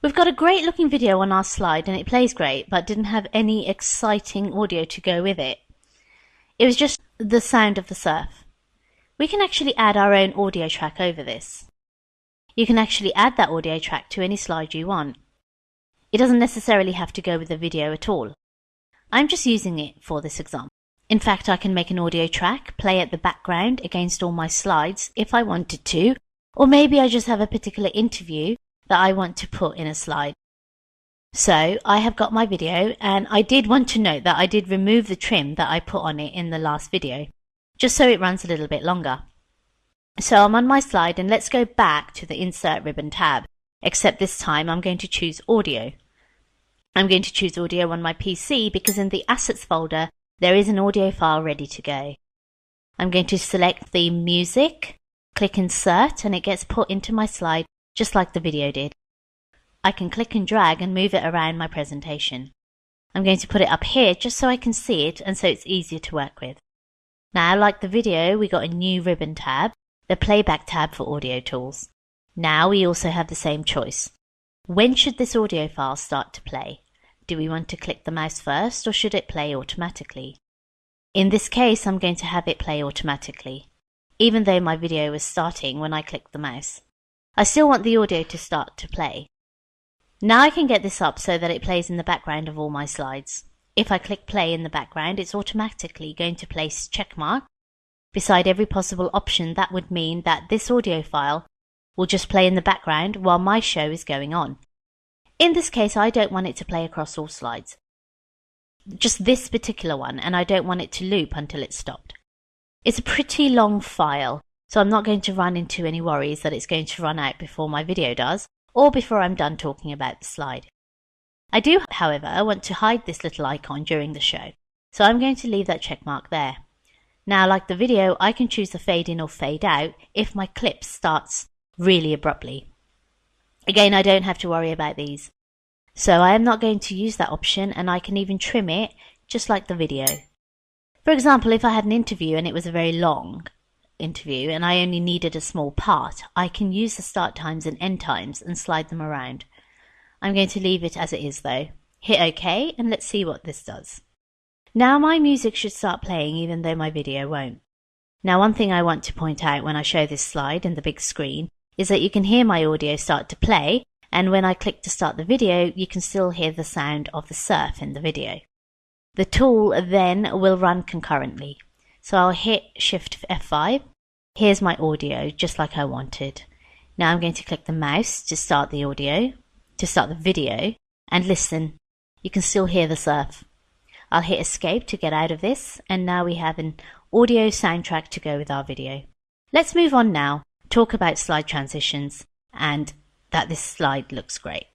We've got a great looking video on our slide and it plays great, but didn't have any exciting audio to go with it. It was just the sound of the surf. We can actually add our own audio track over this. You can actually add that audio track to any slide you want. It doesn't necessarily have to go with the video at all. I'm just using it for this example. In fact, I can make an audio track, play at the background against all my slides if I wanted to, or maybe I just have a particular interview that I want to put in a slide. So I have got my video, and I did want to note that I did remove the trim that I put on it in the last video, just so it runs a little bit longer. So I'm on my slide, and let's go back to the Insert Ribbon tab, except this time I'm going to choose Audio. I'm going to choose audio on my PC because in the Assets folder there is an audio file ready to go. I'm going to select the music, click Insert, and it gets put into my slide just like the video did. I can click and drag and move it around my presentation. I'm going to put it up here just so I can see it and so it's easier to work with. Now, like the video, we got a new ribbon tab, the Playback tab for audio tools. Now we also have the same choice. When should this audio file start to play? Do we want to click the mouse first or should it play automatically? In this case, I'm going to have it play automatically, even though my video is starting when I click the mouse. I still want the audio to start to play. Now I can get this up so that it plays in the background of all my slides. If I click play in the background, it's automatically going to place checkmark beside every possible option. That would mean that this audio file will just play in the background while my show is going on. In this case, I don't want it to play across all slides, just this particular one, and I don't want it to loop until it's stopped. It's a pretty long file, so I'm not going to run into any worries that it's going to run out before my video does, or before I'm done talking about the slide. I do, however, want to hide this little icon during the show, so I'm going to leave that check mark there. Now, like the video, I can choose the fade in or fade out if my clip starts really abruptly. Again, I don't have to worry about these. So I am not going to use that option, and I can even trim it just like the video. For example, if I had an interview and it was a very long interview and I only needed a small part, I can use the start times and end times and slide them around. I'm going to leave it as it is though. Hit OK and let's see what this does. Now my music should start playing even though my video won't. Now, one thing I want to point out when I show this slide in the big screen is that you can hear my audio start to play, and when I click to start the video you can still hear the sound of the surf in the video. The tool then will run concurrently. So I'll hit Shift F5. Here's my audio just like I wanted. Now I'm going to click the mouse to start the audio, to start the video, and listen. You can still hear the surf. I'll hit Escape to get out of this, and now we have an audio soundtrack to go with our video. Let's move on now, talk about slide transitions, and that this slide looks great.